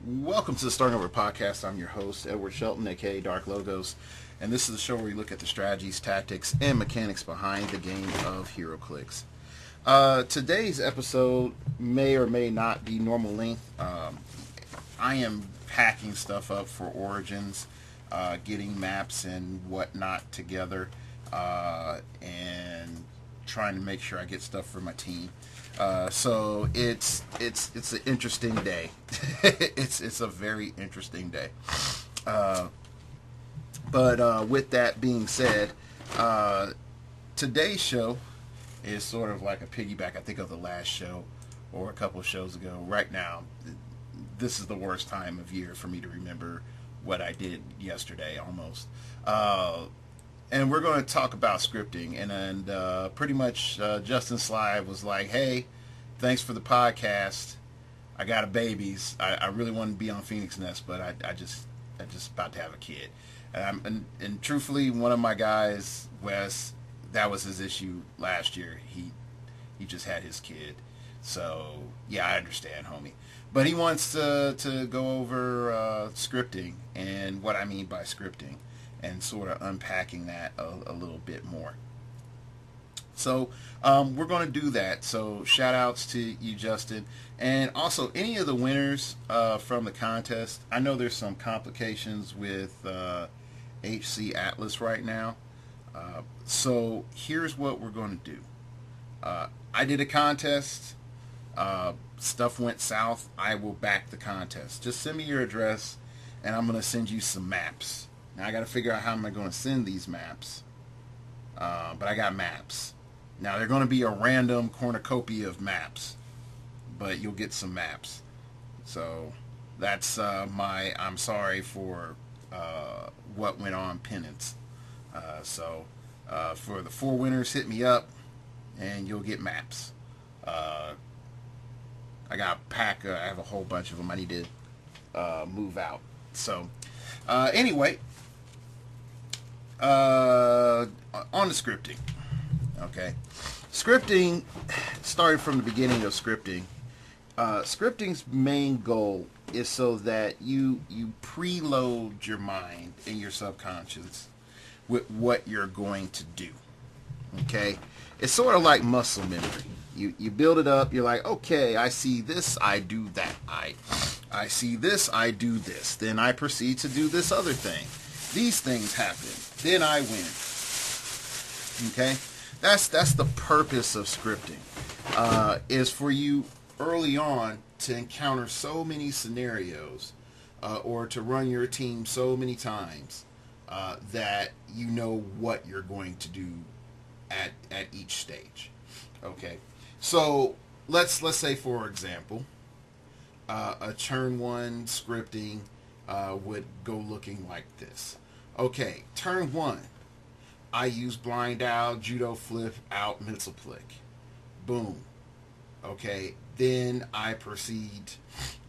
Welcome to the Starting Over Podcast. I'm your host, Edward Shelton, aka Dark Logos, and this is the show where we look at the strategies, tactics, and mechanics behind the game of heroclix. Today's episode may or may not be normal length. I am packing stuff up for Origins, getting maps and whatnot together, and trying to make sure I get stuff for my team. So it's an interesting day. it's a very interesting day. But with that being said, today's show is sort of like a piggyback, I think, of the last show or a couple of shows ago. Right now, this is the worst time of year for me to remember what I did yesterday almost. And we're going to talk about scripting. And pretty much Justin Sly was like, hey, thanks for the podcast. I got a babies. I really want to be on Phoenix Nest, but I just about to have a kid. And truthfully, one of my guys, Wes, that was his issue last year. He just had his kid. So, yeah, I understand, homie. But he wants to go over scripting and what I mean by scripting, and sort of unpacking that a little bit more. So we're going to do that. So shout outs to you, Justin. And also any of the winners from the contest. I know there's some complications with HC Atlas right now. So here's what we're going to do. I did a contest. Stuff went south. I will back the contest. Just send me your address and I'm going to send you some maps. Now I got to figure out how am I going to send these maps. But I got maps. Now they're going to be a random cornucopia of maps, but you'll get some maps. So that's my I'm sorry for what went on penance. So for the 4 winners, hit me up and you'll get maps. I got a pack. I have a whole bunch of them. I need to move out. So anyway. On the scripting. Okay. Scripting started from the beginning of scripting. Scripting's main goal is so that you preload your mind and your subconscious with what you're going to do. Okay? It's sort of like muscle memory. You build it up, you're like, okay, I see this, I do that. I see this, I do this. Then I proceed to do this other thing. These things happen. Then I win. Okay? That's the purpose of scripting. Is for you early on to encounter so many scenarios or to run your team so many times that you know what you're going to do at each stage. Okay? So let's say, for example, a turn 1 scripting would go looking like this. Okay, turn 1, I use blind out, judo flip out, Mitzelplick. Boom. Okay, then I proceed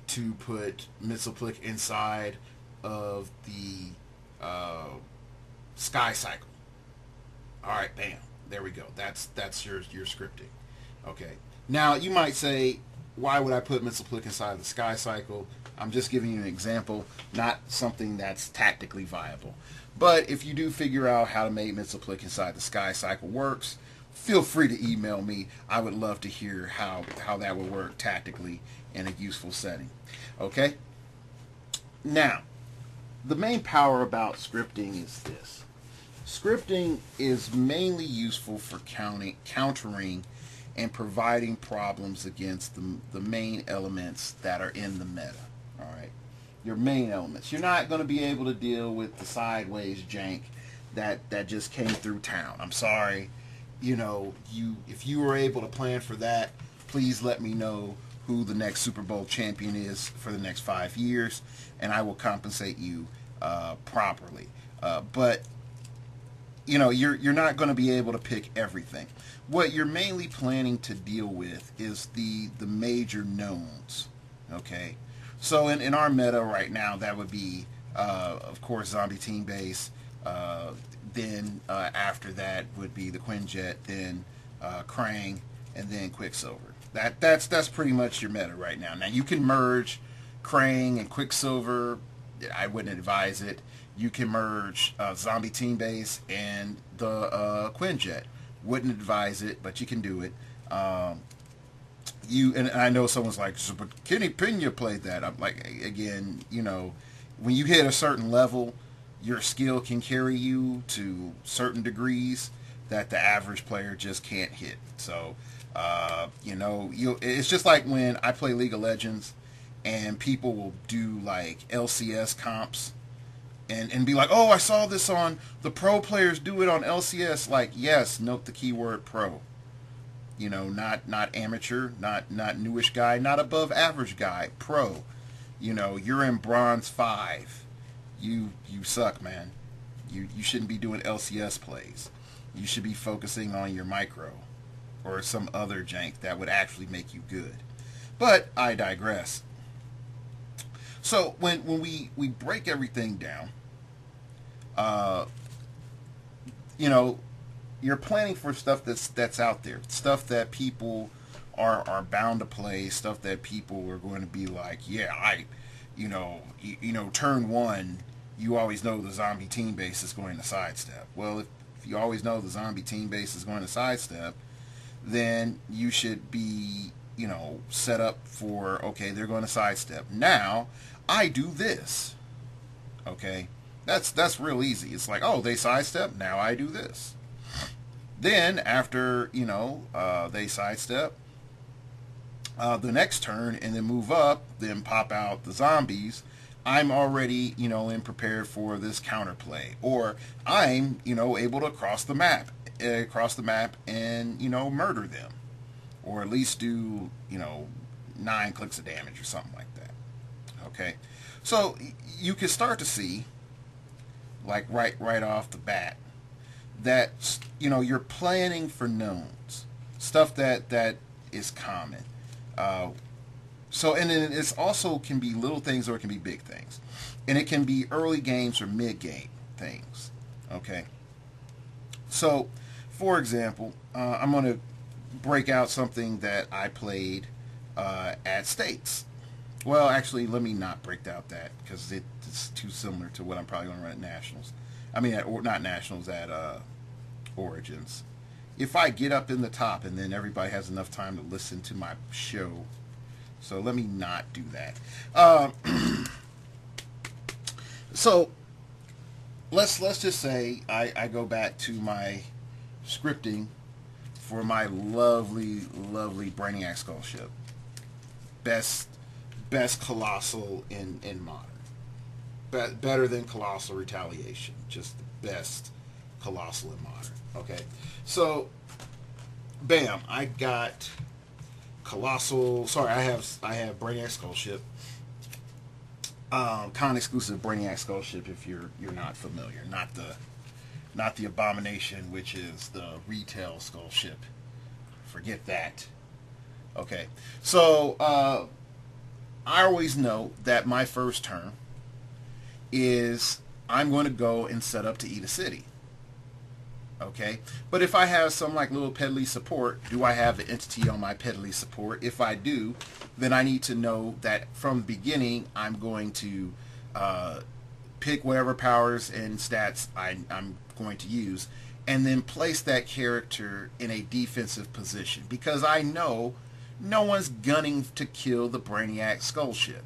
to put Mitzelplick inside of the sky cycle. All right, bam, there we go. That's your scripting. Okay, now you might say, why would I put Mitzelplick inside the sky cycle? I'm just giving you an example, not something that's tactically viable. But if you do figure out how to make Mitzelplick inside the sky cycle works, feel free to email me. I would love to hear how that would work tactically in a useful setting. Okay? Now, the main power about scripting is this. Scripting is mainly useful for countering and providing problems against the main elements that are in the meta. All right, your main elements. You're not going to be able to deal with the sideways jank that just came through town. I'm sorry. You know, if you were able to plan for that, please let me know who the next Super Bowl champion is for the next 5 years, and I will compensate you properly. But you know, you're not going to be able to pick everything. What you're mainly planning to deal with is the major knowns. Okay. So in our meta right now, that would be, of course, Zombie Team Base. Then after that would be the Quinjet, then Krang, and then Quicksilver. That's pretty much your meta right now. Now you can merge Krang and Quicksilver, I wouldn't advise it. You can merge Zombie Team Base and the Quinjet. Wouldn't advise it, but you can do it. And I know someone's like, so, but Kenny Pena played that. I'm like, again, when you hit a certain level, your skill can carry you to certain degrees that the average player just can't hit. So, it's just like when I play League of Legends and people will do like LCS comps and be like, oh, I saw this on the pro players do it on LCS. Like, yes, note the keyword pro. Not amateur, not newish guy, not above average guy, pro. You're in bronze 5. You suck, man. You shouldn't be doing LCS plays. You should be focusing on your micro or some other jank that would actually make you good. But I digress. So when we break everything down, you're planning for stuff that's out there, stuff that people are bound to play, stuff that people are going to be like, yeah, turn 1, you always know the zombie team base is going to sidestep. Well, if you always know the zombie team base is going to sidestep, then you should be, set up for, okay, they're going to sidestep. Now, I do this. Okay? That's real easy. It's like, oh, they sidestep, now I do this. Then, after, they sidestep, the next turn, and then move up, then pop out the zombies, I'm already, prepared for this counterplay. Or I'm, able to cross the map and, murder them. Or at least do, 9 clicks of damage or something like that. Okay? So, you can start to see, like right off the bat, that, you're planning for knowns. Stuff that is common. And then it's also can be little things or it can be big things. And it can be early games or mid-game things. Okay? So, for example, I'm going to break out something that I played at States. Well, actually, let me not break out that because it's too similar to what I'm probably going to run at Nationals. I mean, not Nationals, at Origins. If I get up in the top and then everybody has enough time to listen to my show, so let me not do that. So let's just say I go back to my scripting for my lovely Brainiac Skull ship. Best Colossal in modern. Better than Colossal Retaliation. Just the best Colossal in modern. Okay, so bam, I got Colossal. Sorry, I have Brainiac Skull ship. Con exclusive Brainiac Skull ship. If you're not familiar, not the Abomination, which is the retail Skull ship. Forget that. Okay, so I always know that my first turn is I'm going to go and set up to eat a city. Okay, but if I have some like little peddly support, do I have the entity on my peddly support? If I do, then I need to know that from the beginning I'm going to pick whatever powers and stats I'm going to use, and then place that character in a defensive position, because I know no one's gunning to kill the Brainiac Skull ship.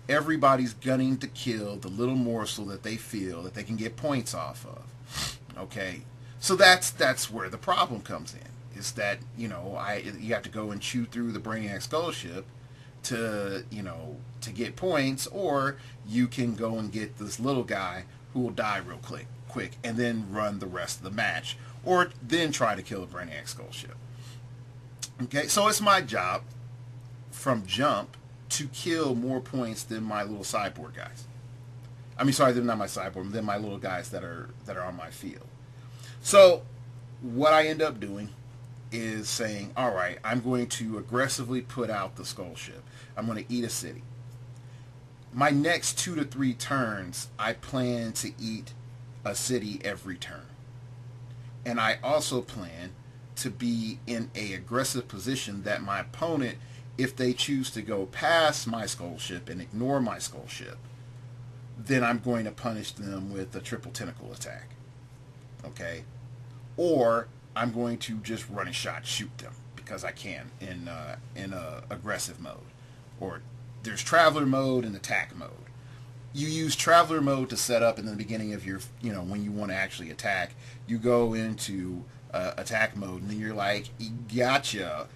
Everybody's gunning to kill the little morsel that they feel that they can get points off of. Okay, so that's where the problem comes in. Is that you have to go and chew through the Brainiac Skull ship to get points, or you can go and get this little guy who will die real quick and then run the rest of the match, or then try to kill the Brainiac Skull ship. Okay, so it's my job from jump to kill more points than my little cyborg guys. I mean, sorry, they're not my cyborg, than my little guys that are on my field. So what I end up doing is saying, all right, I'm going to aggressively put out the Skull ship. I'm going to eat a city. My next 2 to 3 turns, I plan to eat a city every turn. And I also plan to be in a aggressive position that my opponent If they choose to go past my skull ship and ignore my skull ship, then I'm going to punish them with a triple tentacle attack. Okay? Or I'm going to just run a shot, shoot them because I can in aggressive mode. Or there's traveler mode and attack mode. You use traveler mode to set up in the beginning of your, when you want to actually attack. You go into attack mode and then you're like, gotcha,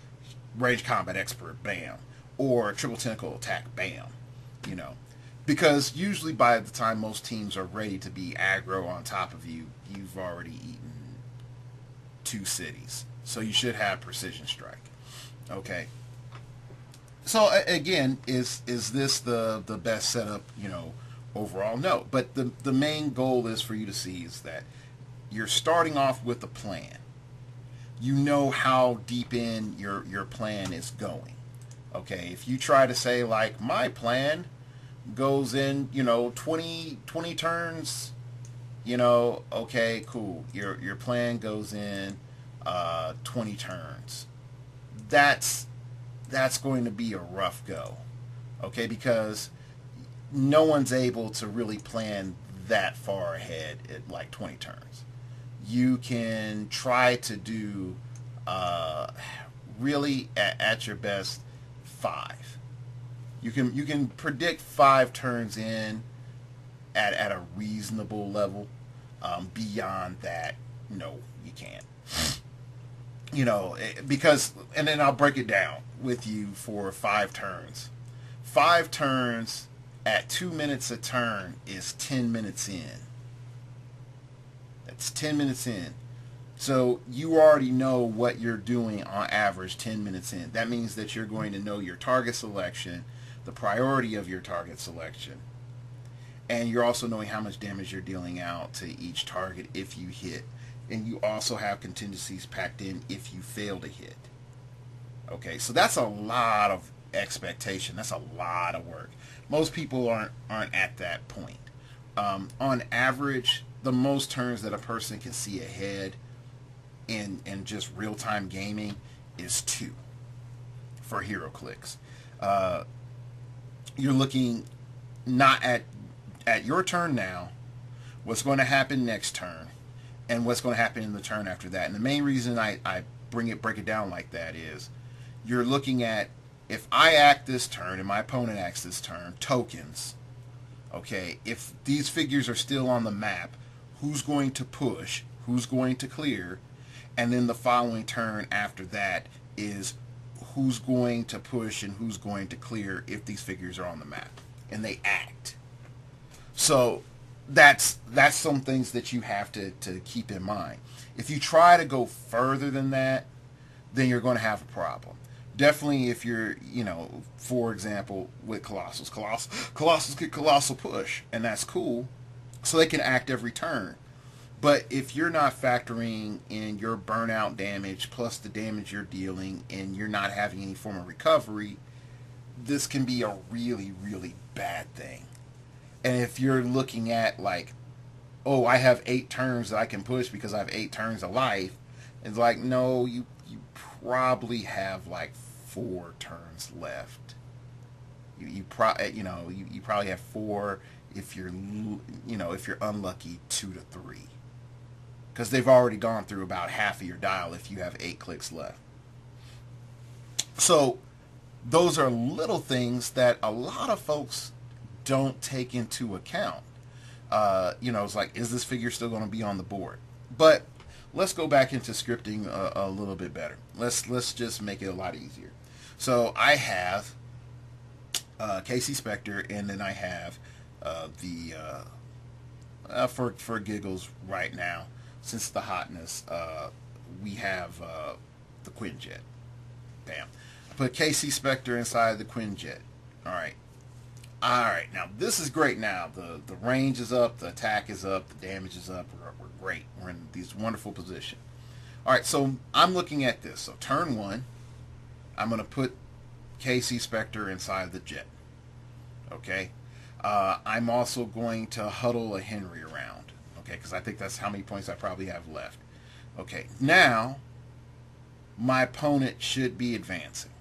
range combat expert, bam. Or triple tentacle attack, bam. Because usually by the time most teams are ready to be aggro on top of you, you've already eaten 2 cities. So you should have precision strike. Okay. So again, is this the best setup, overall? No. But the main goal is for you to see is that you're starting off with a plan. You know how deep in your plan is going. Okay. If you try to say like my plan goes in, 20 turns, okay, cool. Your plan goes in 20 turns. That's going to be a rough go. Okay, because no one's able to really plan that far ahead at like 20 turns. You can try to do really at your best 5. You can predict 5 turns in at a reasonable level. Beyond that, no, you can't. Because, and then I'll break it down with you for 5 turns. 5 turns at 2 minutes a turn is 10 minutes in. That's 10 minutes in. So you already know what you're doing on average 10 minutes in. That means that you're going to know your target selection, the priority of your target selection, and you're also knowing how much damage you're dealing out to each target if you hit. And you also have contingencies packed in if you fail to hit. Okay, so that's a lot of expectation. That's a lot of work. Most people aren't at that point. On average, the most turns that a person can see ahead in just real-time gaming is 2 for heroclix. You're looking not at your turn now, what's going to happen next turn, and what's going to happen in the turn after that. And the main reason I break it down like that is you're looking at, if I act this turn and my opponent acts this turn, tokens. Okay, if these figures are still on the map, who's going to push, who's going to clear, and then the following turn after that is who's going to push and who's going to clear if these figures are on the map and they act. So that's some things that you have to keep in mind. If you try to go further than that, then you're going to have a problem. Definitely if you're, for example, with Colossals. Colossals get Colossal Push, and that's cool. So they can act every turn. But if you're not factoring in your burnout damage plus the damage you're dealing and you're not having any form of recovery, this can be a really, really bad thing. And if you're looking at like, oh, I have 8 turns that I can push because I have 8 turns of life, it's like, no, you probably have like 4 turns left. You probably have 4 if you're unlucky, 2 to 3. Because they've already gone through about half of your dial if you have 8 clicks left. So those are little things that a lot of folks don't take into account. It's like, is this figure still going to be on the board? But let's go back into scripting a little bit better. Let's just make it a lot easier. So I have Casey Spectre, and then I have for giggles right now, since the hotness, we have the Quinjet. Bam. I put KC Spectre inside the Quinjet. Alright, now this is great now. The range is up, the attack is up, the damage is up. We're great. We're in this wonderful position. Alright, so I'm looking at this. So turn 1, I'm going to put KC Spectre inside the jet. Okay? I'm also going to huddle a Henry around. Okay, because I think that's how many points I probably have left. Okay, now my opponent should be advancing.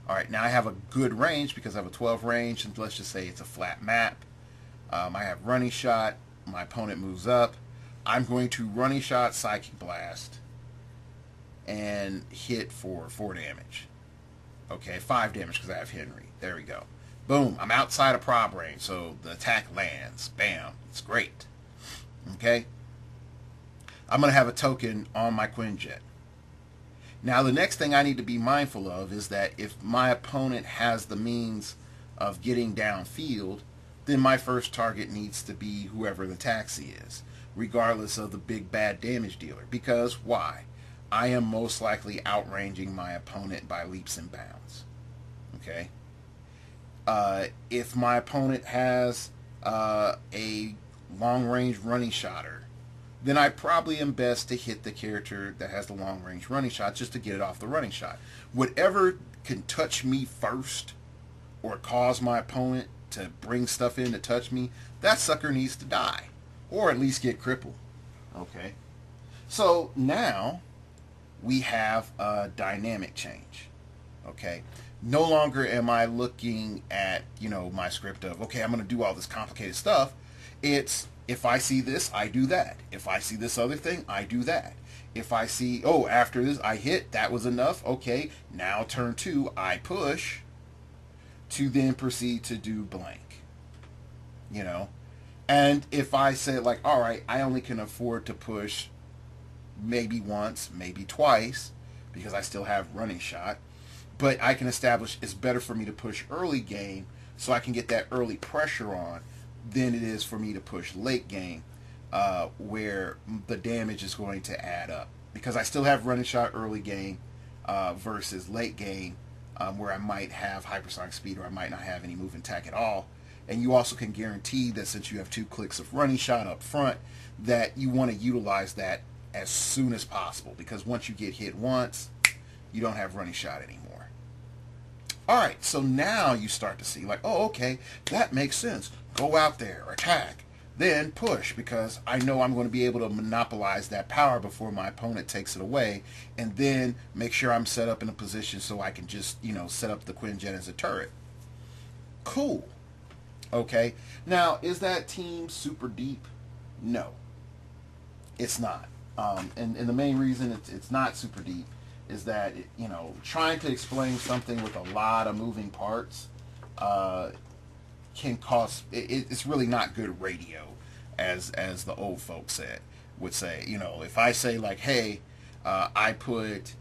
All right, now I have a good range because I have a 12 range, and let's just say it's a flat map. I have running shot. My opponent moves up. I'm going to running shot, psychic blast, and hit for 4 damage. Okay, 5 damage because I have Henry. There we go. Boom, I'm outside of prob range, so the attack lands. Bam, it's great. Okay, I'm going to have a token on my Quinjet. Now, the next thing I need to be mindful of is that if my opponent has the means of getting downfield, then my first target needs to be whoever the taxi is, regardless of the big bad damage dealer. Because why? I am most likely outranging my opponent by leaps and bounds. Okay? If my opponent has a long-range running shotter, then I probably am best to hit the character that has the long-range running shot just to get it off the running shot. Whatever can touch me first or cause my opponent to bring stuff in to touch me, that sucker needs to die. Or at least get crippled. Okay? So now we have a dynamic change. Okay? No longer am I looking at, my script of, okay, I'm going to do all this complicated stuff. It's, if I see this, I do that. If I see this other thing, I do that. If I see, after this, I hit, that was enough. Okay, now turn 2, I push to then proceed to do blank. And if I say, all right, I only can afford to push maybe once, maybe twice, because I still have running shot, but I can establish it's better for me to push early game so I can get that early pressure on than it is for me to push late game, where the damage is going to add up. Because I still have running shot early game versus late game, where I might have hypersonic speed or I might not have any movement attack at all. And you also can guarantee that since you have 2 clicks of running shot up front, that you want to utilize that as soon as possible. Because once you get hit once, you don't have running shot anymore. Alright, so now you start to see, okay, that makes sense. Go out there, attack, then push, because I know I'm going to be able to monopolize that power before my opponent takes it away, and then make sure I'm set up in a position so I can just, set up the Quinjet as a turret. Cool. Okay, now, is that team super deep? No, it's not. And the main reason it's not super deep is that, trying to explain something with a lot of moving parts can cost, it's really not good radio, as the old folks would say. If I say, hey, I put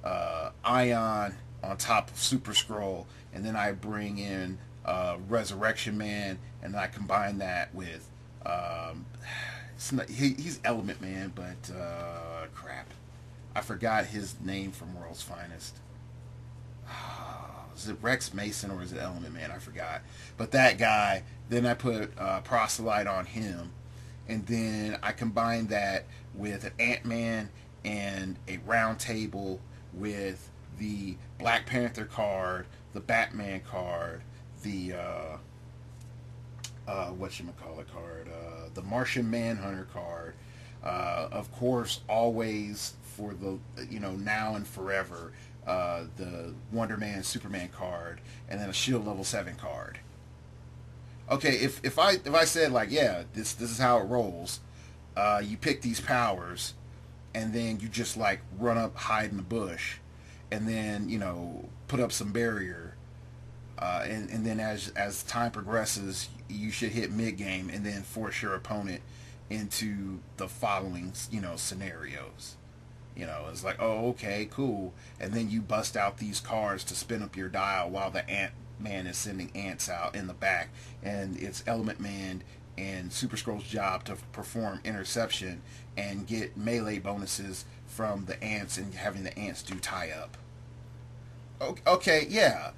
Ion on top of Super Scroll, and then I bring in Resurrection Man, and I combine that with he's Element Man, but crap, I forgot his name from World's Finest. Is it Rex Mason or is it Element Man? I forgot. But that guy, then I put Proselyte on him, and then I combine that with an Ant-Man and a Round Table with the Black Panther card, the Batman card, the whatchamacallit card, the Martian Manhunter card, of course, always for the, now and forever, the Wonder Man Superman card, and then a Shield level 7 card. Okay, if I said, yeah, this is how it rolls, you pick these powers, and then you just run up, hide in the bush, and then put up some barrier, and then as time progresses, you should hit mid game and then force your opponent into the following scenarios. It's okay, cool, and then you bust out these cards to spin up your dial while the Ant-Man is sending ants out in the back, and it's Element Man and Super Scroll's job to perform interception and get melee bonuses from the ants and having the ants do tie up. Okay, yeah,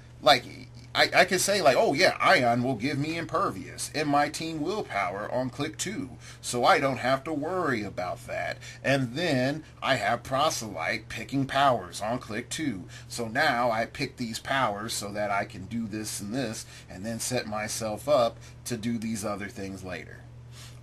I could say oh yeah, Ion will give me Impervious and my team willpower on click 2, so I don't have to worry about that. And then I have Proselyte picking powers on click 2, so now I pick these powers so that I can do this, and then set myself up to do these other things later.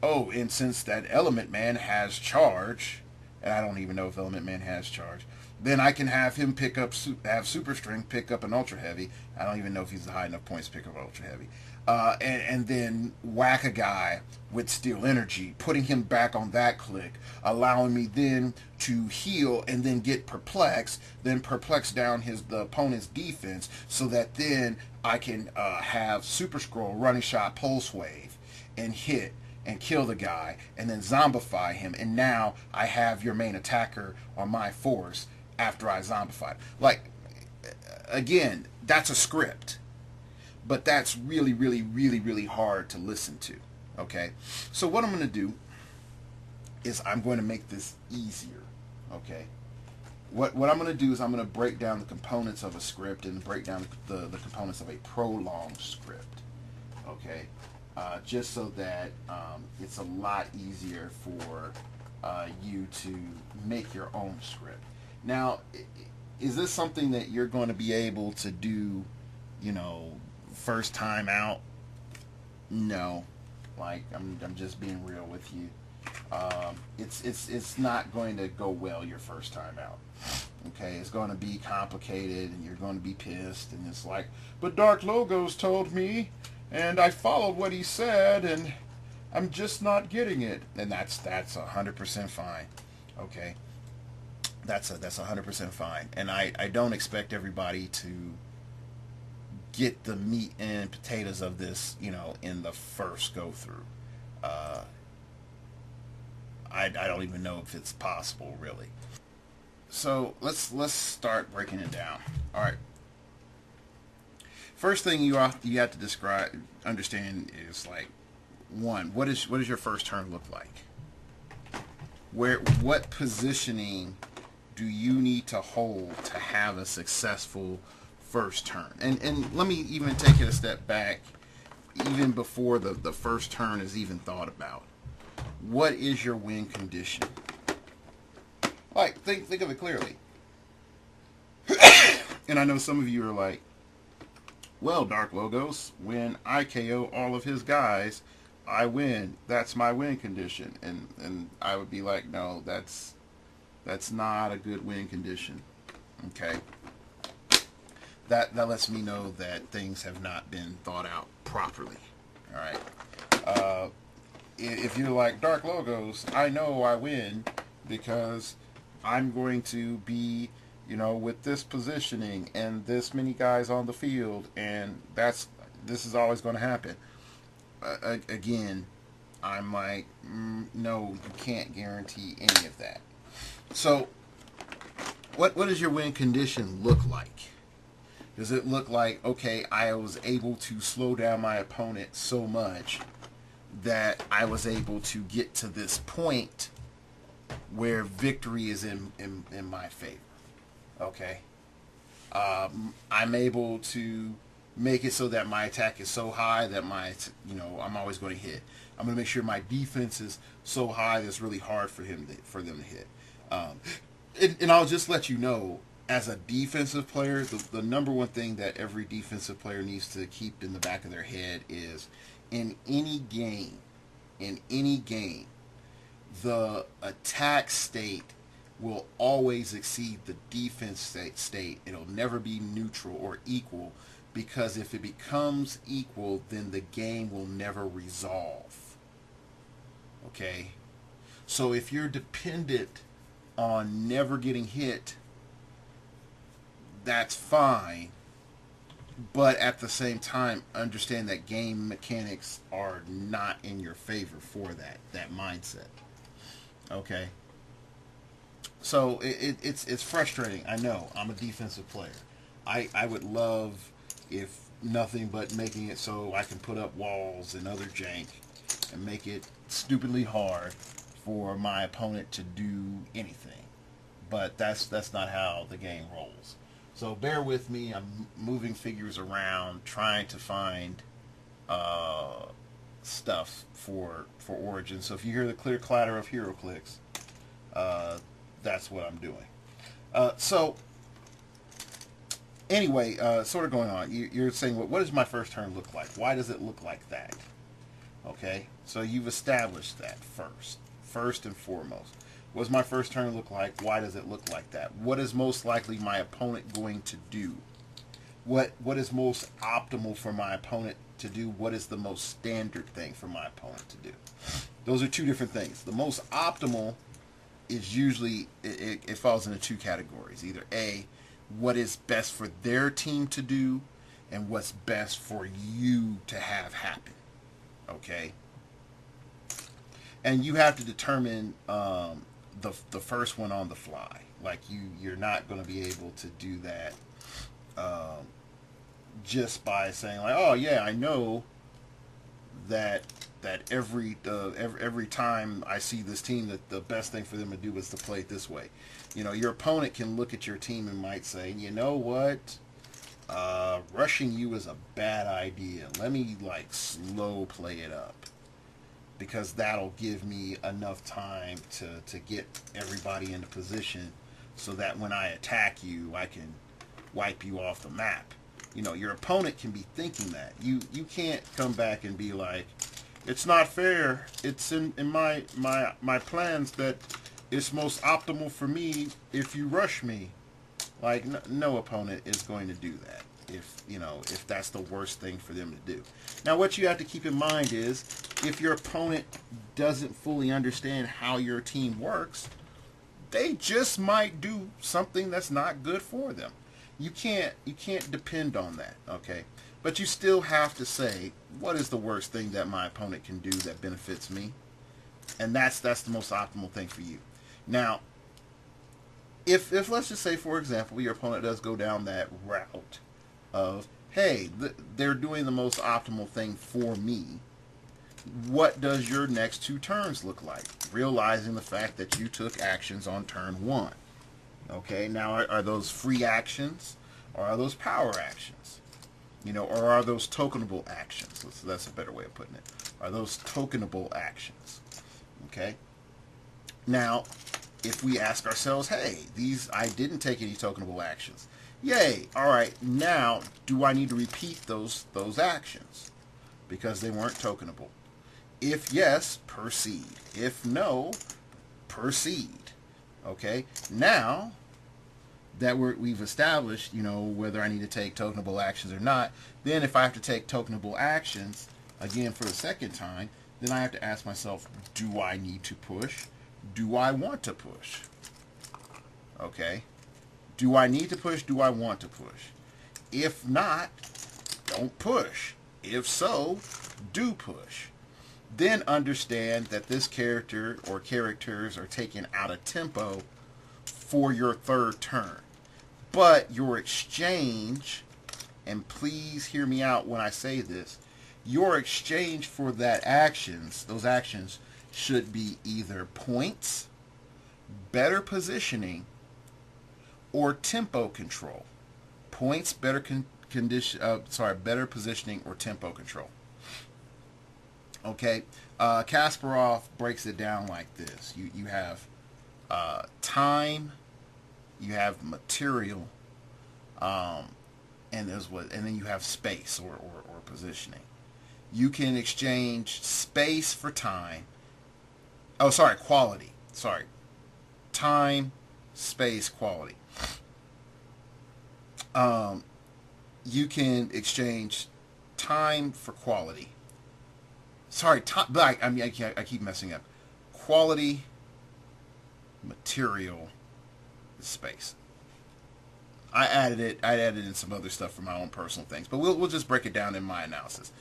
Oh, and since that Element Man has charge, and I don't even know if Element Man has charge, Then I can have him pick up, have super strength, pick up an ultra heavy. I don't even know if he's high enough points to pick up ultra heavy. And then whack a guy with steel energy, putting him back on that click, allowing me then to heal and then get perplexed, then perplex down the opponent's defense, so that then I can have super scroll, running shot, pulse wave, and hit and kill the guy, and then zombify him, and now I have your main attacker on my force after I zombified. Like, again, that's a script, but that's really, really, really, really hard to listen to. Okay, so what I'm going to do is I'm going to make this easier. Okay, what I'm going to do is I'm going to break down the components of a script and break down the components of a prolonged script. Okay, just so that it's a lot easier for you to make your own script. Now, is this something that you're going to be able to do, you know, first time out? No. Like, I'm just being real with you. It's not going to go well your first time out. Okay, it's going to be complicated, and you're going to be pissed, and it's like, but Dark Logos told me, and I followed what he said, and I'm just not getting it. And that's 100% fine. Okay, that's 100% fine. And I don't expect everybody to get the meat and potatoes of this, you know, in the first go through. I don't even know if it's possible, really. So let's start breaking it down. All right. First thing you have to understand is, like, one, what does your first turn look like? What positioning do you need to hold to have a successful first turn? And let me even take it a step back, even before the first turn is even thought about. What is your win condition? Like, think of it clearly. And I know some of you are like, well, Dark Logos, when I KO all of his guys, I win. That's my win condition. And I would be like, no, that's not a good win condition. Okay. That lets me know that things have not been thought out properly. All right. If you're like, Dark Logos, I know I win because I'm going to be, you know, with this positioning and this many guys on the field, and this is always going to happen. Again, I'm like, no, you can't guarantee any of that. So, what does your win condition look like? Does it look like, okay, I was able to slow down my opponent so much that I was able to get to this point where victory is in my favor? Okay. I'm able to make it so that my attack is so high that I'm always going to hit. I'm going to make sure my defense is so high that it's really hard for them to hit. And I'll just let you know, as a defensive player, the number one thing that every defensive player needs to keep in the back of their head is, in any game, the attack state will always exceed the defense state. It'll never be neutral or equal, because if it becomes equal, then the game will never resolve. Okay? So if you're dependent on never getting hit, that's fine. But at the same time, understand that game mechanics are not in your favor for that mindset. Okay? So it's frustrating. I know. I'm a defensive player. I would love, if nothing but making it so I can put up walls and other jank and make it stupidly hard for my opponent to do anything. But that's not how the game rolls. So bear with me. I'm moving figures around, trying to find stuff for Origin. So if you hear the clear clatter of heroclix, that's what I'm doing. So anyway, sort of going on. You're saying, what does my first turn look like? Why does it look like that? Okay, so you've established that first and foremost. What does my first turn look like? Why does it look like that? What is most likely my opponent going to do? What is most optimal for my opponent to do? What is the most standard thing for my opponent to do? Those are two different things. The most optimal is usually, it falls into two categories. Either A, what is best for their team to do, and what's best for you to have happen. Okay? And you have to determine the first one on the fly. Like you're not going to be able to do that just by saying like, oh yeah, I know that every time I see this team, that the best thing for them to do is to play it this way. You know, your opponent can look at your team and might say, you know what, rushing you is a bad idea. Let me like slow play it up, because that'll give me enough time to get everybody into position so that when I attack you, I can wipe you off the map. You know, your opponent can be thinking that. You can't come back and be like, it's not fair. It's in my plans that it's most optimal for me if you rush me. Like, no opponent is going to do that if that's the worst thing for them to do. Now, what you have to keep in mind is if your opponent doesn't fully understand how your team works, they just might do something that's not good for them. You can't depend on that, okay? But you still have to say, what is the worst thing that my opponent can do that benefits me? And that's the most optimal thing for you. Now, if let's just say, for example, your opponent does go down that route of, hey, they're doing the most optimal thing for me, what does your next two turns look like? Realizing the fact that you took actions on turn one. Okay, now are those free actions, or are those power actions? You know, or are those tokenable actions? That's a better way of putting it. Are those tokenable actions? Okay. Now, if we ask ourselves, hey, I didn't take any tokenable actions. Yay. All right. Now, do I need to repeat those actions because they weren't tokenable? If yes, proceed. If no, proceed. Okay. Now that we've established, you know, whether I need to take tokenable actions or not, then if I have to take tokenable actions again for the second time, then I have to ask myself, do I need to push? Do I want to push? Okay. Do I need to push? Do I want to push? If not, don't push. If so, do push. Then understand that this character or characters are taken out of tempo for your third turn. But your exchange, and please hear me out when I say this, your exchange for those actions should be either points, better positioning, or tempo control. Points, better better positioning, or tempo control. Okay, Kasparov breaks it down like this. You have time, you have material, and then you have space or positioning. You can exchange space for time. Oh, sorry, quality. Sorry, time, space, quality. You can exchange time for quality. Sorry, but I keep messing up. Quality, material, space. I added in some other stuff for my own personal things, but we'll just break it down in my analysis.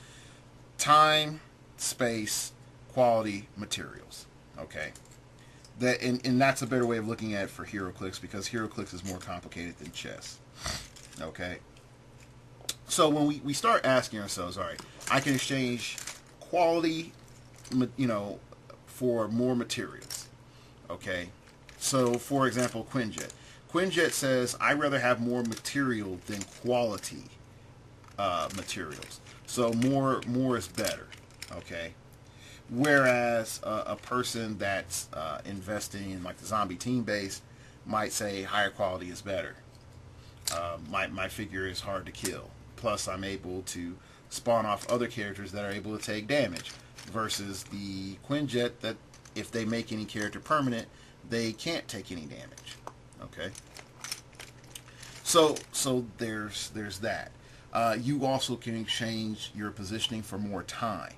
Time, space, quality, materials. Okay. And that's a better way of looking at it for heroclix, because heroclix is more complicated than chess. Okay. So when we start asking ourselves, all right, I can exchange quality, you know, for more materials. Okay. So for example, Quinjet. Quinjet says, I'd rather have more material than quality materials. So more is better. Okay. Whereas a person that's investing in like the zombie team base might say higher quality is better. My figure is hard to kill. Plus, I'm able to spawn off other characters that are able to take damage. Versus the Quinjet, that if they make any character permanent, they can't take any damage. Okay. So there's that. You also can exchange your positioning for more time,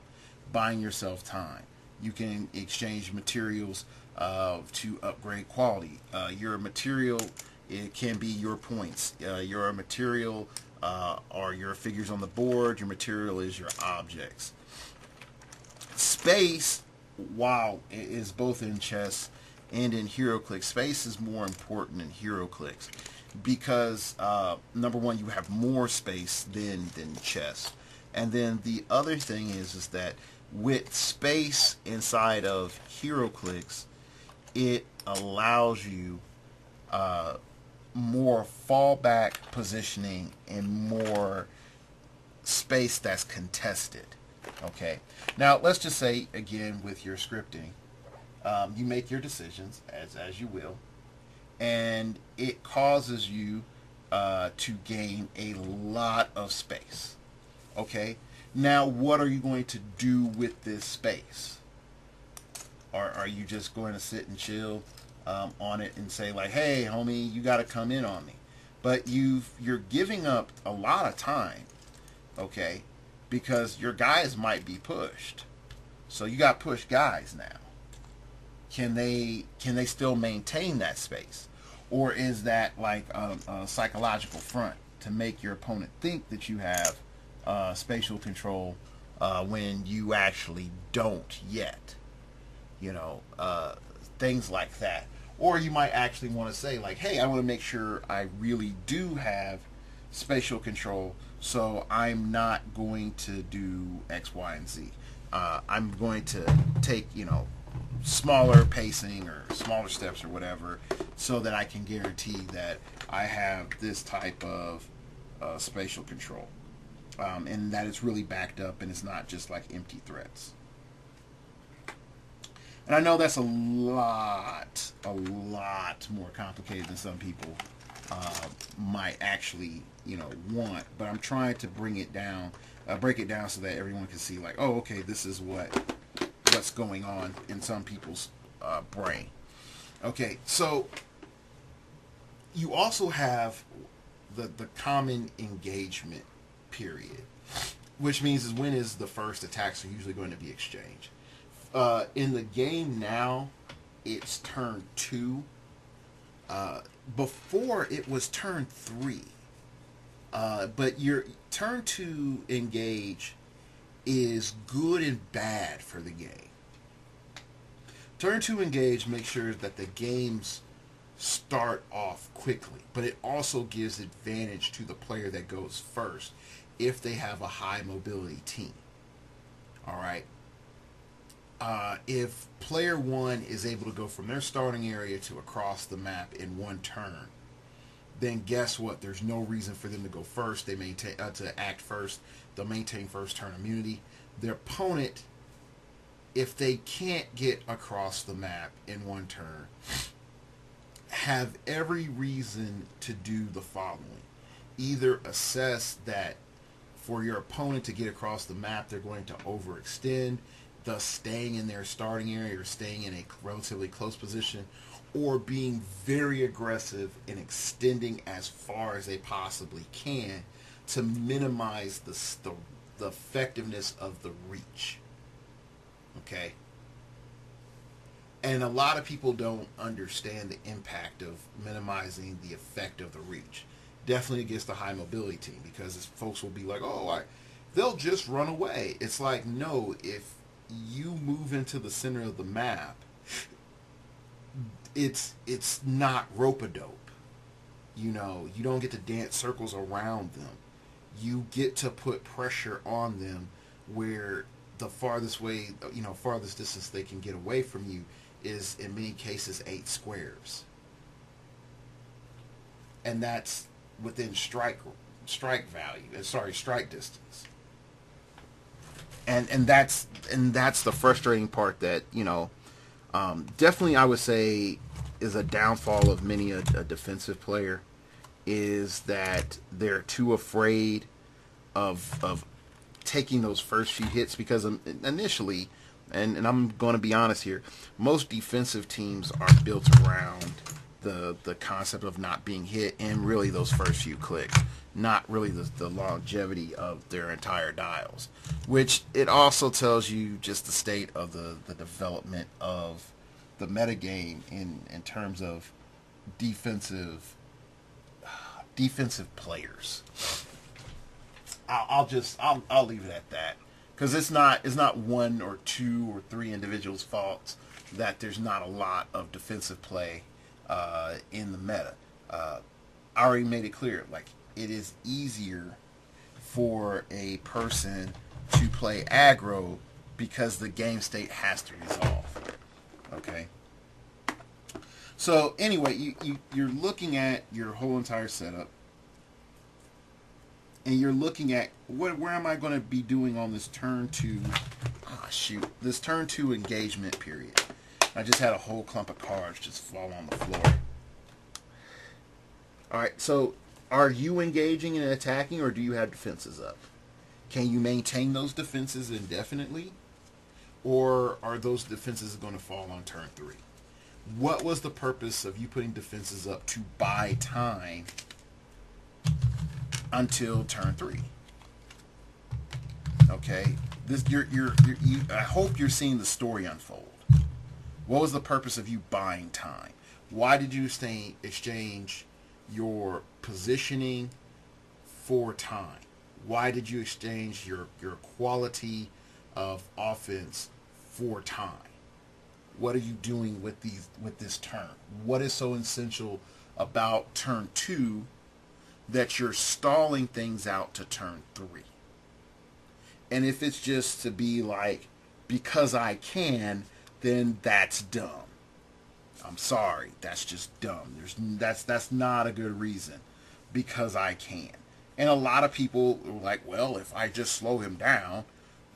buying yourself time. You can exchange materials to upgrade quality. Your material, it can be your points. Your material are your figures on the board. Your material is your objects. Space, while it is both in chess and in heroclix, space is more important in heroclix because number one, you have more space than chess, and then the other thing is that with space inside of heroclix, it allows you more fallback positioning and more space that's contested. Okay. Now let's just say again with your scripting, you make your decisions as you will, and it causes you to gain a lot of space. Okay. Now what are you going to do with this space? Are you just going to sit and chill on it and say like, hey, homie, you got to come in on me? But you're giving up a lot of time, okay, because your guys might be pushed. So you got pushed guys now. Can they still maintain that space, or is that like a psychological front to make your opponent think that you have spatial control when you actually don't yet? You know, things like that. Or you might actually want to say like, hey, I want to make sure I really do have spatial control, so I'm not going to do X, Y, and Z. I'm going to take, smaller pacing or smaller steps or whatever, so that I can guarantee that I have this type of spatial control. And that it's really backed up and it's not just like empty threats. And I know that's a lot more complicated than some people might actually, want. But I'm trying to break it down so that everyone can see, like, oh, okay, this is what's going on in some people's brain. Okay, so you also have the common engagement period, which means is when is the first attacks are usually going to be exchanged. In the game now, it's turn 2. Before it was turn 3. But your turn 2 engage is good and bad for the game. Turn 2 engage makes sure that the games start off quickly, but it also gives advantage to the player that goes first if they have a high mobility team. All right. If player 1 is able to go from their starting area to across the map in one turn, then guess what? There's no reason for them to go first. They maintain to act first. They'll maintain first turn immunity. Their opponent, if they can't get across the map in one turn, have every reason to do the following. Either assess that for your opponent to get across the map, they're going to overextend, thus staying in their starting area or staying in a relatively close position, or being very aggressive and extending as far as they possibly can to minimize the effectiveness of the reach. Okay? And a lot of people don't understand the impact of minimizing the effect of the reach. Definitely against the high mobility team, because folks will be like, they'll just run away. It's like, no, if you move into the center of the map, it's not rope-a-dope. You don't get to dance circles around them. You get to put pressure on them where the farthest distance they can get away from you is in many cases 8 squares. And that's within strike distance. And that's the frustrating part that, definitely I would say is a downfall of many a defensive player, is that they're too afraid of taking those first few hits, because initially, and I'm going to be honest here, most defensive teams are built around the concept of not being hit and really those first few clicks, not really the longevity of their entire dials, which it also tells you just the state of the development of the metagame in terms of defensive players. I'll leave it at that, because it's not one or two or three individuals' faults that there's not a lot of defensive play in the meta. I already made it clear, like, it is easier for a person to play aggro because the game state has to resolve. Okay. So anyway, you're looking at your whole entire setup, and you're looking at where am I going to be doing on this turn two? This turn two engagement period. I just had a whole clump of cards just fall on the floor. All right, so are you engaging and attacking, or do you have defenses up? Can you maintain those defenses indefinitely, or are those defenses going to fall on turn three? What was the purpose of you putting defenses up to buy time until turn three? Okay, I hope you're seeing the story unfold. What was the purpose of you buying time? Why did you exchange your positioning for time? Why did you exchange your quality of offense for time? What are you doing with this turn? What is so essential about turn two that you're stalling things out to turn three? And if it's just to be like, because I can, then that's dumb. I'm sorry, that's just dumb. That's not a good reason. Because I can. And a lot of people are like, well, if I just slow him down,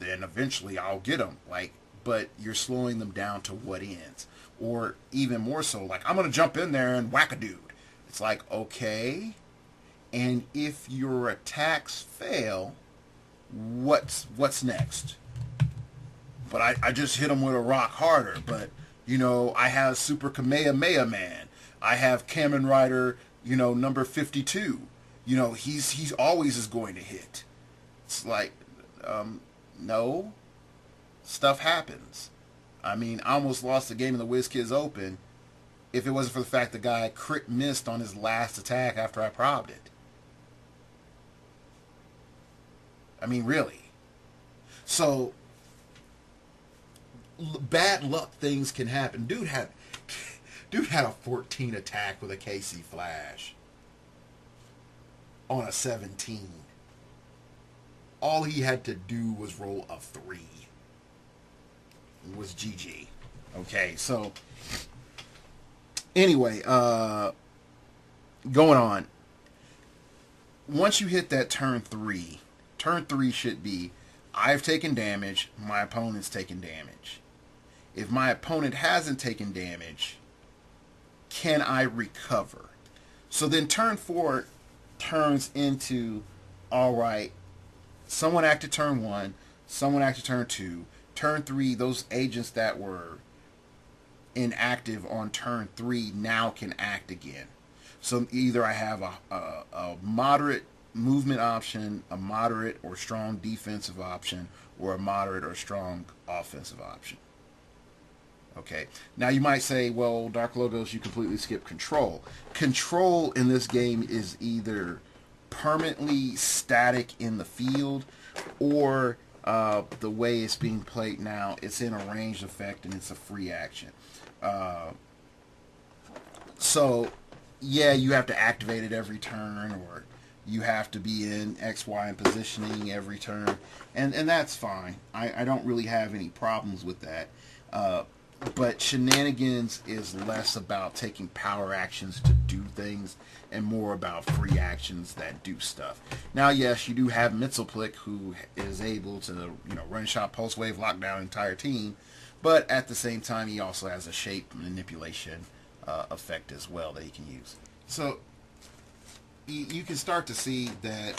then eventually I'll get him. Like, but you're slowing them down to what ends? Or even more so, like, I'm going to jump in there and whack a dude. It's like, okay. And if your attacks fail, what's next? But I just hit him with a rock harder. But, I have Super Kamehameha Man. I have Kamen Rider, number 52. He's always is going to hit. It's like, no. Stuff happens. I mean, I almost lost the game in the WizKids Open if it wasn't for the fact the guy crit missed on his last attack after I probbed it. I mean, really. So, bad luck things can happen. Dude had a 14 attack with a KC Flash on a 17. All he had to do was roll a 3. It was GG. Okay, so anyway, going on. Once you hit that turn 3 should be, I've taken damage, my opponent's taken damage. If my opponent hasn't taken damage, can I recover? So then turn 4 turns into, all right, someone acted turn 1, someone acted turn 2, turn 3, those agents that were inactive on turn 3 now can act again. So either I have a moderate movement option, a moderate or strong defensive option, or a moderate or strong offensive option. Okay. Now you might say, well, Dark Logos, you completely skip control. Control in this game is either permanently static in the field, or the way it's being played now, it's in a ranged effect and it's a free action. So, yeah, you have to activate it every turn, or you have to be in X, Y, and positioning every turn, and that's fine. I don't really have any problems with that. But shenanigans is less about taking power actions to do things and more about free actions that do stuff. Now, yes, you do have Mitzelplick, who is able to, run shot, pulse wave, lock down an entire team, but at the same time, he also has a shape manipulation effect as well that he can use. So you can start to see that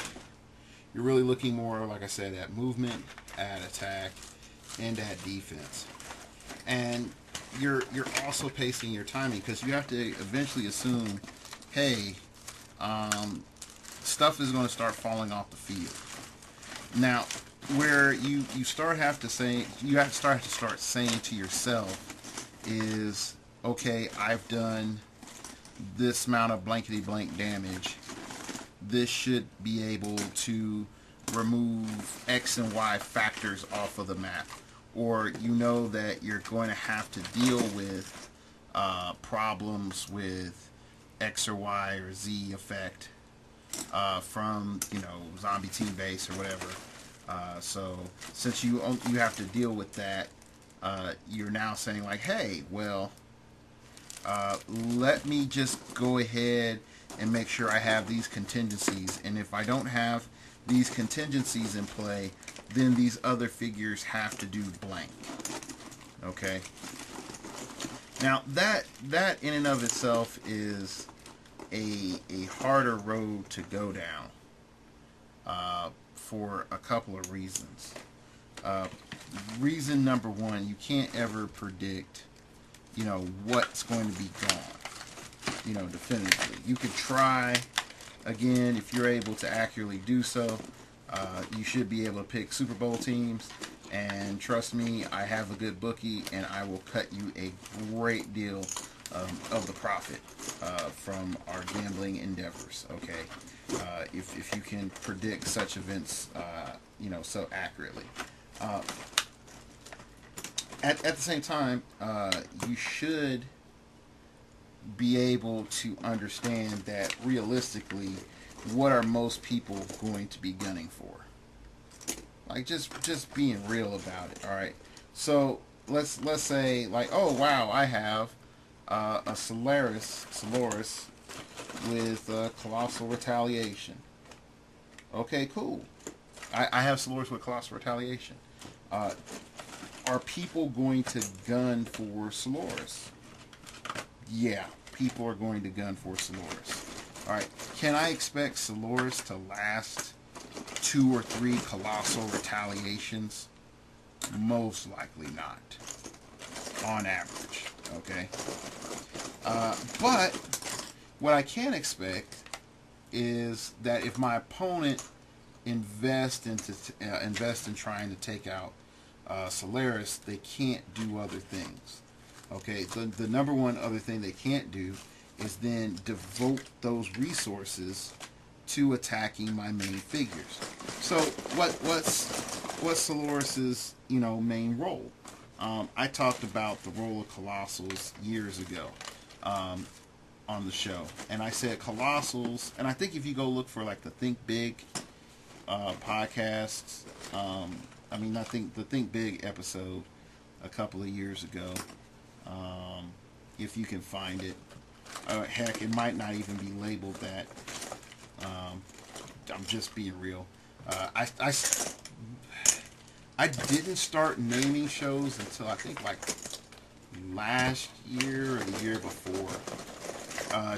you're really looking more, like I said, at movement, at attack, and at defense. And you're also pacing your timing because you have to eventually assume, hey, stuff is going to start falling off the field. Now, where you start have to say you have to start saying to yourself is, okay, I've done this amount of blankety blank damage. This should be able to remove X and Y factors off of the map. Or you know that you're going to have to deal with problems with X or Y or Z effect from, zombie team base or whatever. So since you have to deal with that, you're now saying like, hey, well, let me just go ahead and make sure I have these contingencies. And if I don't have these contingencies in play, then these other figures have to do blank. Okay. Now that in and of itself is a harder road to go down for a couple of reasons. Reason number one, you can't ever predict, what's going to be gone, definitively. You could try, again, if you're able to accurately do so. You should be able to pick Super Bowl teams, and trust me, I have a good bookie, and I will cut you a great deal of the profit from our gambling endeavors. Okay, if you can predict such events, so accurately. At the same time, you should be able to understand that realistically, what are most people going to be gunning for? Like just being real about it. All right. So let's say like, oh wow, I have a Solaris with Colossal Retaliation. Okay, cool. I have Solaris with Colossal Retaliation. Are people going to gun for Solaris? Yeah, people are going to gun for Solaris. Alright, can I expect Solaris to last 2 or 3 Colossal Retaliations? Most likely not. On average. Okay? But what I can expect is that if my opponent invests in trying to take out Solaris, they can't do other things. Okay, the number one other thing they can't do is then devote those resources to attacking my main figures. So what's Solaris's main role? I talked about the role of Colossals years ago on the show, and I said Colossals, and I think if you go look for like the Think Big podcasts, I think the Think Big episode a couple of years ago, if you can find it. Heck, it might not even be labeled that. I'm just being real. I didn't start naming shows until I think like last year or the year before,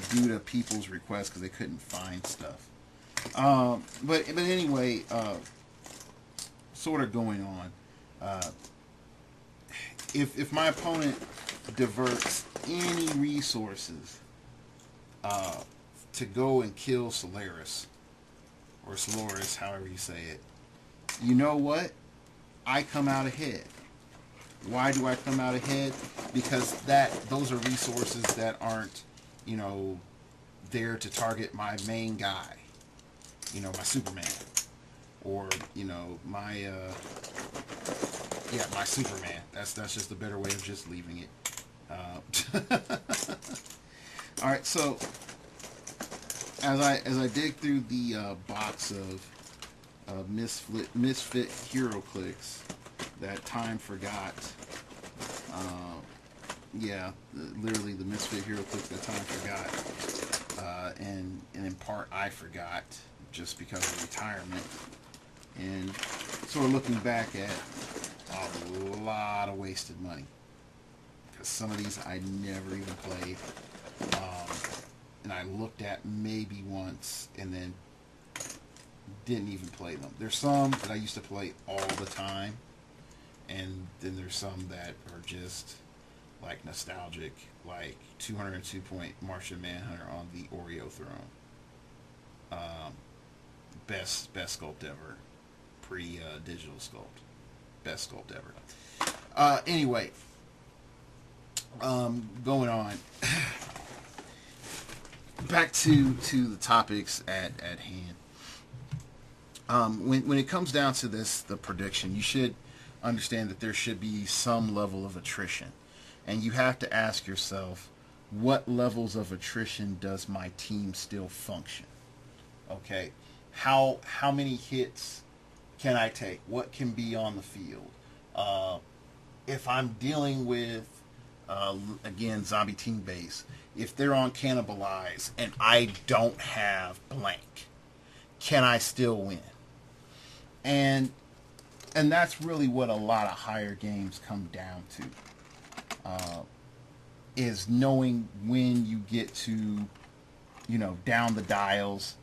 due to people's requests because they couldn't find stuff. But anyway, sort of going on. If my opponent diverts any resources to go and kill Solaris, or Solaris, however you say it, you know what? I come out ahead. Why do I come out ahead? Because those are resources that aren't, there to target my main guy, my Superman, or my my Superman. That's just a better way of just leaving it. All right, so as I dig through the box of misfit heroclix that time forgot, literally the misfit heroclix that time forgot, and in part I forgot just because of retirement, and sort of looking back at a lot of wasted money. Some of these I never even played, and I looked at maybe once and then didn't even play them. There's some that I used to play all the time, and then there's some that are just like nostalgic, like 202-point Martian Manhunter on the Oreo throne. Um, best sculpt ever, pre digital sculpt, best sculpt ever. Anyway, going on. Back to the topics at hand. When it comes down to this, the prediction, you should understand that there should be some level of attrition, and you have to ask yourself, what levels of attrition does my team still function? Okay, how many hits can I take? What can be on the field? If I'm dealing with again zombie team base, if they're on cannibalize and I don't have blank, can I still win? And that's really what a lot of higher games come down to, is knowing when you get to, down the dials,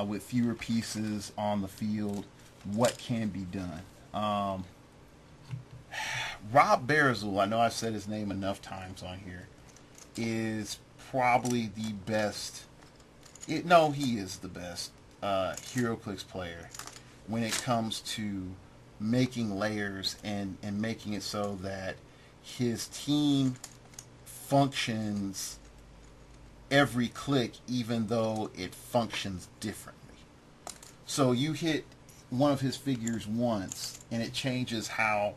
with fewer pieces on the field, what can be done. Rob Barazul, I know I've said his name enough times on here, is probably the best. He is the best heroclix player when it comes to making layers and making it so that his team functions every click, even though it functions differently. So you hit one of his figures once and it changes how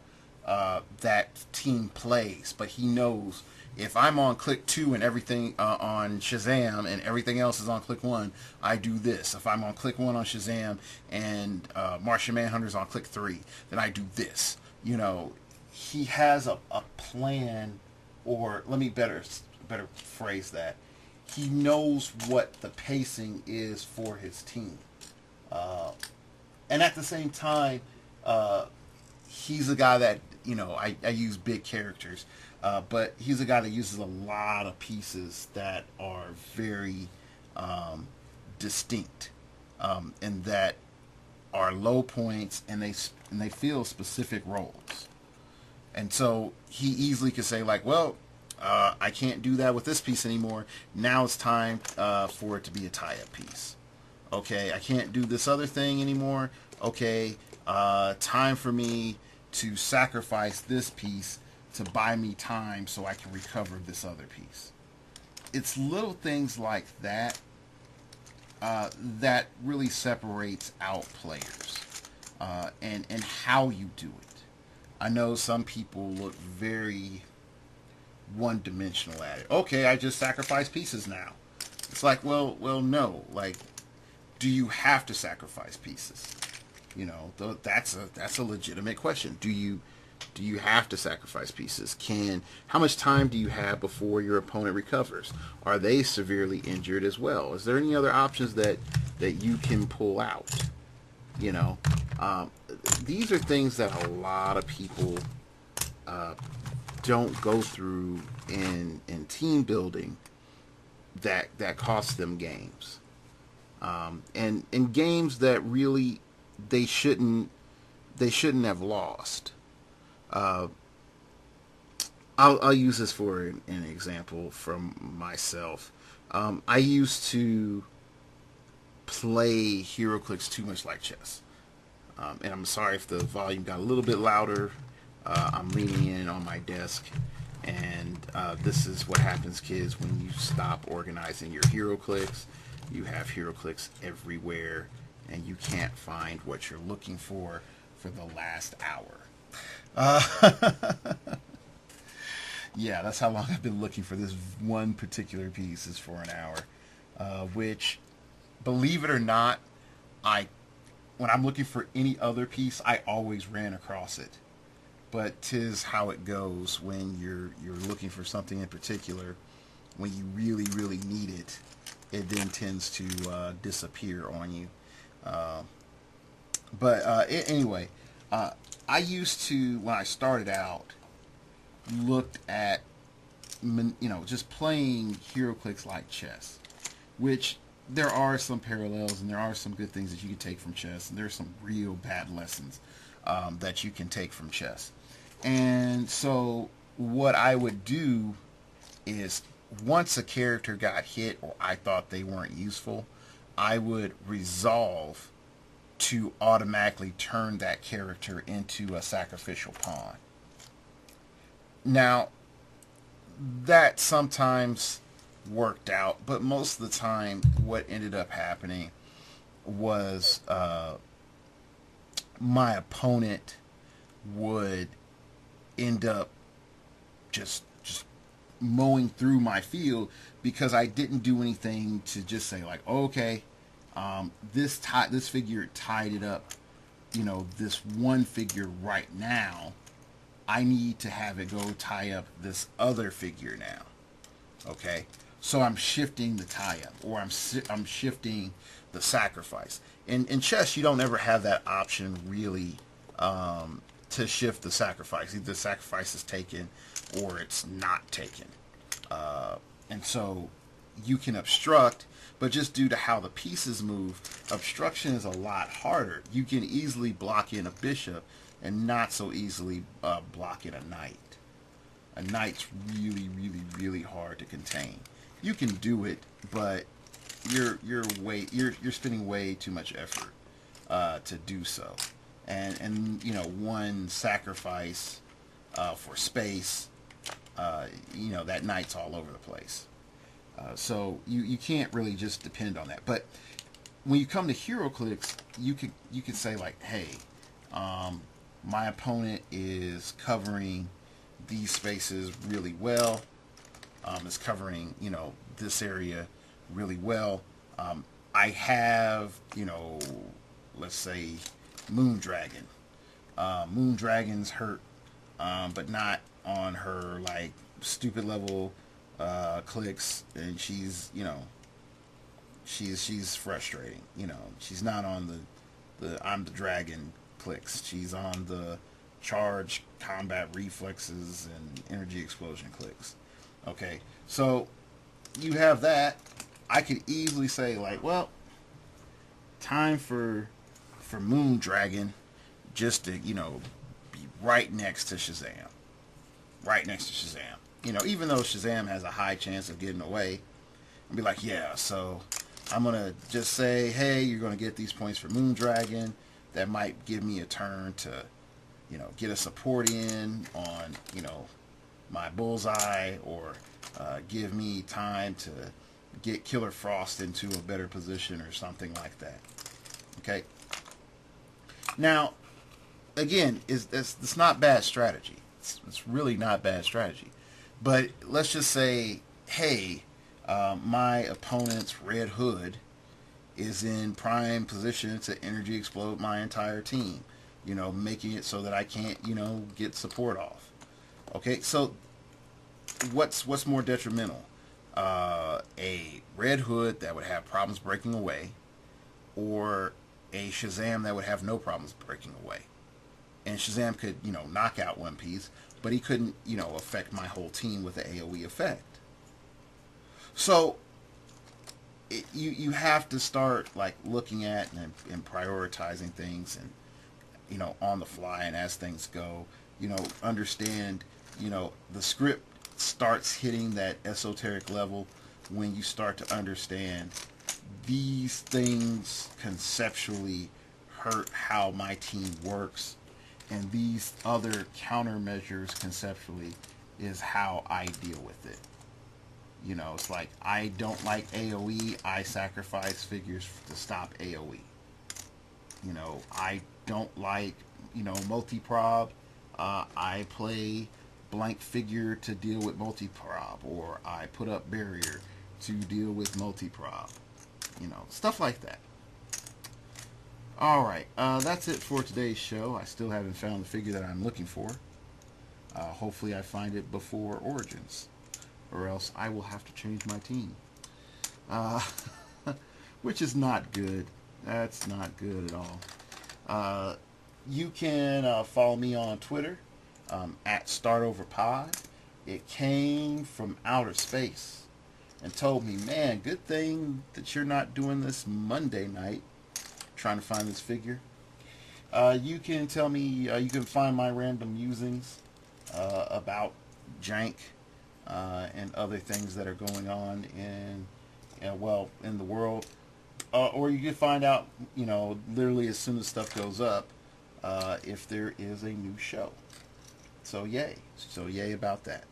that team plays, but he knows if I'm on click 2 and everything on Shazam and everything else is on click 1, I do this. If I'm on click 1 on Shazam and Martian Manhunter's on click 3, then I do this. He has a plan, or let me better phrase that. He knows what the pacing is for his team. And at the same time, he's a guy that, I use big characters, but he's a guy that uses a lot of pieces that are very distinct, and that are low points, and they fill specific roles. And so he easily could say, like, well, I can't do that with this piece anymore. Now it's time for it to be a tie-up piece. Okay, I can't do this other thing anymore. Okay, time for me to sacrifice this piece to buy me time so I can recover this other piece. It's little things like that that really separates out players, and how you do it. I know some people look very one-dimensional at it. Okay, I just sacrifice pieces now. It's like, well, no. Like, do you have to sacrifice pieces? That's a legitimate question. Do you have to sacrifice pieces? How much time do you have before your opponent recovers? Are they severely injured as well? Is there any other options that you can pull out? These are things that a lot of people don't go through in team building that cost them games, and games that really they shouldn't have lost. I'll use this for an example from myself. I used to play heroclix too much like chess, and I'm sorry if the volume got a little bit louder. I'm leaning in on my desk, and this is what happens, kids, when you stop organizing your heroclix. You have heroclix everywhere, and you can't find what you're looking for the last hour. Yeah, that's how long I've been looking for this one particular piece, is for an hour. Which, believe it or not, when I'm looking for any other piece, I always ran across it. But 'tis how it goes when you're looking for something in particular. When you really, really need it, it then tends to disappear on you. Anyway, I used to, when I started out, looked at, just playing heroclix like chess, which there are some parallels and there are some good things that you can take from chess, and there's some real bad lessons that you can take from chess. And so what I would do is once a character got hit or I thought they weren't useful, I would resolve to automatically turn that character into a sacrificial pawn. Now, that sometimes worked out, but most of the time, what ended up happening was my opponent would end up just mowing through my field because I didn't do anything to just say like, oh, okay, this figure tied it up. You know, this one figure right now. I need to have it go tie up this other figure now. Okay, so I'm shifting the tie up, or I'm shifting the sacrifice. In chess, you don't ever have that option really to shift the sacrifice. Either the sacrifice is taken or it's not taken. And so you can obstruct, but just due to how the pieces move, obstruction is a lot harder. You can easily block in a bishop and not so easily block in a knight. A knight's really, really, really hard to contain. You can do it, but you're spending way too much effort to do so. And you know, one sacrifice for space, you know, that knight's all over the place. So you can't really just depend on that. But when you come to heroclix, you could say like, hey, my opponent is covering these spaces really well. Is covering, you know, this area really well. I have, you know, let's say Moondragon. Moondragon's hurt, but not on her like stupid level clicks, and she's, you know, she's frustrating. You know, she's not on the I'm the dragon clicks. She's on the charge, combat reflexes, and energy explosion clicks. Okay, so you have that. I could easily say like, well, time for Moondragon just to, you know, be right next to Shazam. Right next to Shazam. You know, even though Shazam has a high chance of getting away, and be like, yeah, so I'm gonna just say, hey, you're gonna get these points for Moondragon. That might give me a turn to, you know, get a support in on, you know, my bullseye, or give me time to get Killer Frost into a better position or something like that. Okay. Now, again, it's not bad strategy. It's really not bad strategy. But let's just say, hey, my opponent's Red Hood is in prime position to energy explode my entire team. You know, making it so that I can't, you know, get support off. Okay, so what's more detrimental? A Red Hood that would have problems breaking away, or a Shazam that would have no problems breaking away. And Shazam could, you know, knock out one piece, but he couldn't, you know, affect my whole team with the AoE effect. So you have to start like looking at and prioritizing things, and, you know, on the fly and as things go, you know, understand, you know, the script starts hitting that esoteric level when you start to understand these things conceptually hurt how my team works, and these other countermeasures conceptually is how I deal with it. You know, it's like, I don't like AoE, I sacrifice figures to stop AoE. You know, I don't like, you know, multi-prob, I play blank figure to deal with multi-prob, or I put up barrier to deal with multi-prob. You know, stuff like that. Alright, that's it for today's show. I still haven't found the figure that I'm looking for. Hopefully I find it before Origins, or else I will have to change my team. Which is not good. That's not good at all. You can follow me on Twitter, at StartOverPod. It came from outer space and told me, man, good thing that you're not doing this Monday night trying to find this figure. You can tell me, you can find my random musings about jank and other things that are going on in the world. Or you can find out, literally as soon as stuff goes up, if there is a new show. So yay. So yay about that.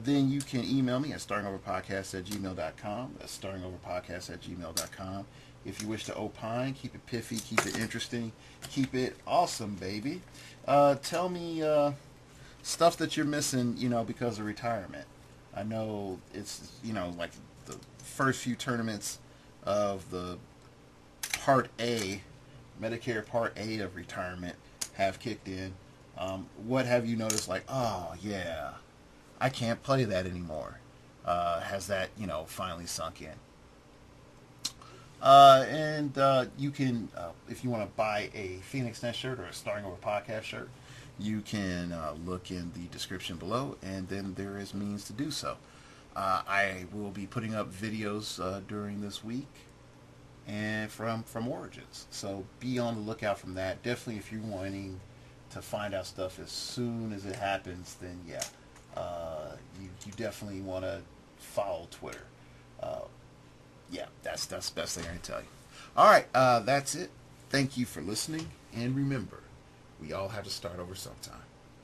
Then you can email me at startingoverpodcast@gmail.com. That's startingoverpodcast@gmail.com. If you wish to opine, keep it piffy, keep it interesting, keep it awesome, baby. Tell me stuff that you're missing, because of retirement. I know it's, like the first few tournaments of the Part A, Medicare Part A of retirement have kicked in. What have you noticed? Like, oh yeah, I can't play that anymore. Has that finally sunk in? And you can, if you want to buy a Phoenix Nest shirt or a Starting Over Podcast shirt, you can look in the description below, and then there is means to do so. I will be putting up videos during this week and from Origins. So be on the lookout from that. Definitely, if you're wanting to find out stuff as soon as it happens, then yeah, you definitely want to follow Twitter. Yeah, that's the best thing I can tell you. All right, that's it. Thank you for listening, and remember, we all have to start over sometime.